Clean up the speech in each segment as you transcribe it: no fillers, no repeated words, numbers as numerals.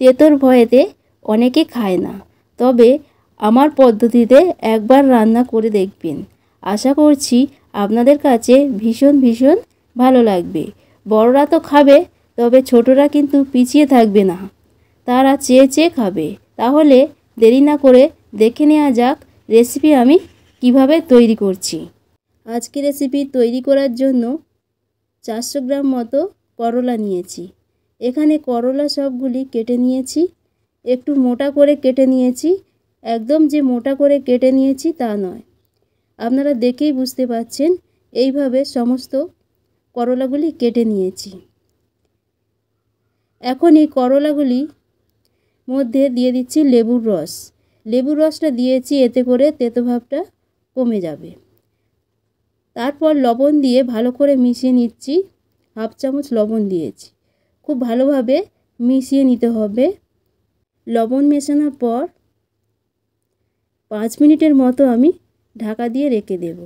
তেতোর ভয়েতে অনেকে খায় না, তবে আমার পদ্ধতিতে একবার রান্না করে দেখবেন। আশা করছি আপনাদের কাছে ভীষণ ভীষণ ভালো লাগবে। বড়রা তো খাবে, তবে ছোটরা কিন্তু পিছিয়ে থাকবে না, তারা চেয়ে চেয়ে খাবে। তাহলে দেরি না করে দেখে নেওয়া যাক রেসিপি আমি কিভাবে তৈরি করছি। আজকে রেসিপি তৈরি করার জন্য 400 গ্রাম মতো করলা নিয়েছি। এখানে করলা সবগুলি কেটে নিয়েছি, একটু মোটা করে কেটে নিয়েছি। একদম যে মোটা করে কেটে নিয়েছি তা নয়, আপনারা দেখেই বুঝতে পাচ্ছেন। এইভাবে সমস্ত করলাগুলি কেটে নিয়েছি। এখন এই করলাগুলি মধ্যে দিয়ে দিচ্ছি লেবুর রস। লেবুর রসটা দিয়েছি, এতে করে তেতো ভাবটা কমে যাবে। তারপর লবণ দিয়ে ভালো করে মিশিয়ে নিচ্ছি। হাফ চামচ লবণ দিয়েছি, খুব ভালোভাবে মিশিয়ে নিতে হবে। লবণ মেশানোর পর 5 মিনিটের মতো আমি ঢাকা দিয়ে রেখে দেব।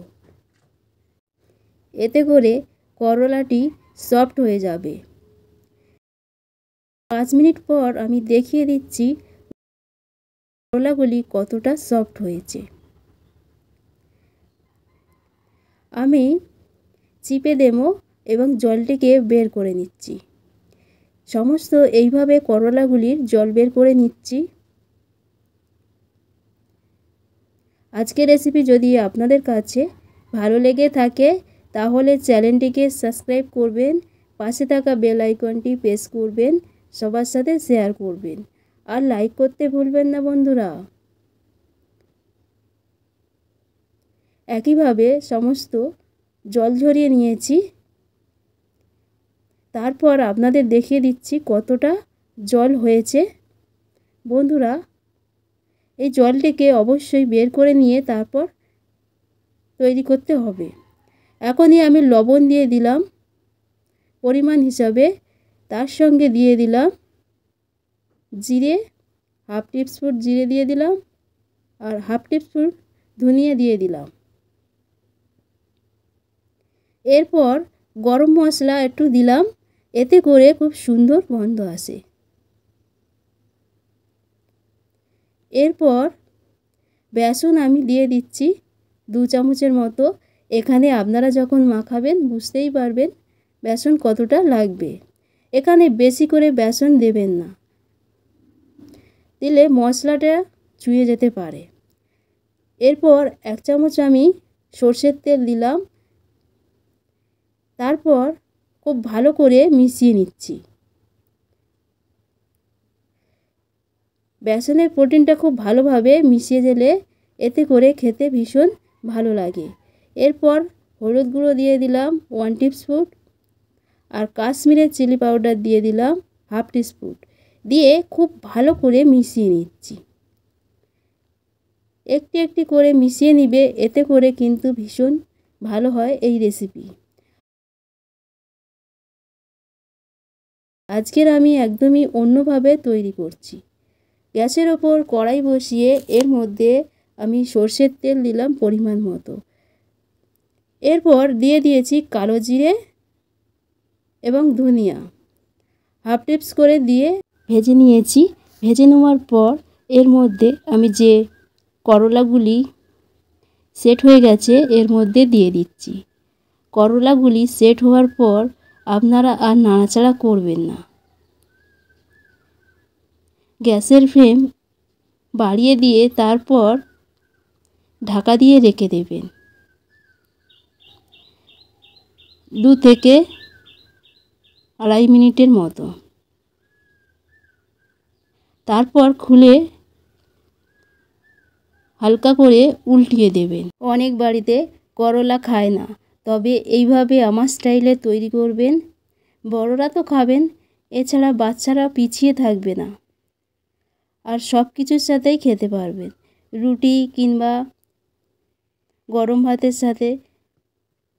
এতে করে করলাটি সফট হয়ে যাবে। 5 মিনিট পর আমি দেখিয়ে দিচ্ছি করলাগুলি কতটা সফট হয়েছে। আমি চিপে দেবো এবং জলটিকে বের করে নিচ্ছি। সমস্ত এইভাবে করলাগুলির জল বের করে নিচ্ছি। আজকের রেসিপি যদি আপনাদের কাছে ভালো লেগে থাকে তাহলে চ্যানেলটিকে সাবস্ক্রাইব করবেন, পাশে থাকা বেল আইকনটি প্রেস করবেন, সবার সাথে শেয়ার করবেন, আর লাইক করতে ভুলবেন না বন্ধুরা। একইভাবে সমস্ত জল ঝরিয়ে নিয়েছি। তারপর আপনাদের দেখিয়ে দিচ্ছি কতটা জল হয়েছে। বন্ধুরা, এই জলটিকে অবশ্যই বের করে নিয়ে তারপর তৈরি করতে হবে। এখনই আমি লবণ দিয়ে দিলাম পরিমাণ হিসাবে, তার সঙ্গে দিয়ে দিলাম জিরে, হাফ টিস্পুন জিরে দিয়ে দিলাম, আর হাফ টিস্পুন ধনিয়া দিয়ে দিলাম। এরপর গরম মশলা একটু দিলাম, এতে করে খুব সুন্দর গন্ধ আসে। এরপর বেসন আমি দিয়ে দিচ্ছি 2 চামচের মতো। এখানে আপনারা যখন মাখাবেন বুঝতেই পারবেন বেসন কতটা লাগবে। এখানে বেশি করে বেসন দেবেন না, দিলে মশলাটা চুইয়ে যেতে পারে। এরপর 1 চামচ আমি সরষের তেল দিলাম। তারপর খুব ভালো করে মিশিয়ে নিচ্ছি। বেসনের প্রোটিনটা খুব ভালোভাবে মিশিয়ে গেলে এতে করে খেতে ভীষণ ভালো লাগে। এরপর হলুদ গুঁড়ো দিয়ে দিলাম 1 টিস্পুন, আর কাশ্মীরি চিলি পাউডার দিয়ে দিলাম হাফ টিস্পুন, দিয়ে খুব ভালো করে মিশিয়ে নিচ্ছি। একটি একটি করে মিশিয়ে নিবে, এতে করে কিন্তু ভীষণ ভালো হয় এই রেসিপি। আজকের আমি একদমই অন্যভাবে তৈরি করছি। গ্যাসের ওপর কড়াই বসিয়ে এর মধ্যে আমি সরষের তেল দিলাম পরিমাণ মতো। এরপর দিয়ে দিয়েছি কালো জিরে এবং ধনিয়া, হাফ টিস্পুন করে দিয়ে ভেজে নিয়েছি। ভেজে নেওয়ার পর এর মধ্যে আমি যে করলাগুলি সেট হয়ে গেছে এর মধ্যে দিয়ে দিচ্ছি। করলাগুলি সেট হওয়ার পর আপনারা আর নাড়াচাড়া করবেন না, গ্যাসের ফ্লেম বাড়িয়ে দিয়ে তারপর ঢাকা দিয়ে রেখে দেবেন 2 থেকে 2.5 মিনিটের মতো। তারপর খুলে হালকা করে উল্টিয়ে দেবেন। অনেক বাড়িতে করলা খায় না, তবে এইভাবে আমার স্টাইলে তৈরি করবেন। বড়রা তো খাবেন, এছাড়া বাচ্চারা পিছিয়ে থাকবে না, আর সব কিছুর সাথেই খেতে পারবেন। রুটি কিংবা গরম ভাতের সাথে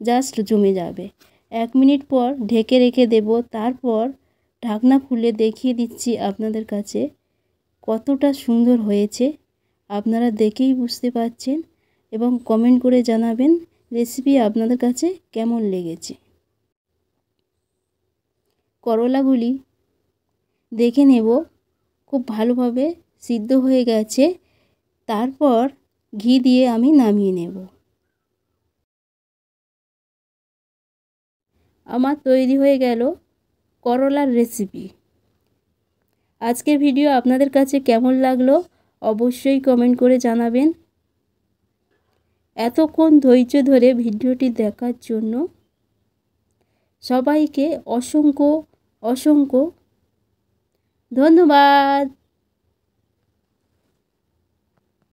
জাস্ট জমে যাবে। 1 মিনিট পর ঢেকে রেখে দেব। তারপর ঢাকনা খুলে দেখিয়ে দিচ্ছি আপনাদের কাছে কতটা সুন্দর হয়েছে। আপনারা দেখেই বুঝতে পারছেন, এবং কমেন্ট করে জানাবেন রেসিপি আপনাদের কাছে কেমন লেগেছে। করলাগুলি দেখে নেব খুব ভালোভাবে সিদ্ধ হয়ে গেছে। তারপর ঘি দিয়ে আমি নামিয়ে নেব। আমার তৈরি হয়ে গেল করলার রেসিপি। আজকের ভিডিও আপনাদের কাছে কেমন লাগলো অবশ্যই কমেন্ট করে জানাবেন। এতক্ষণ ধৈর্য ধরে ভিডিওটি দেখার জন্য সবাইকে অসংখ্য অসংখ্য ধন্যবাদ।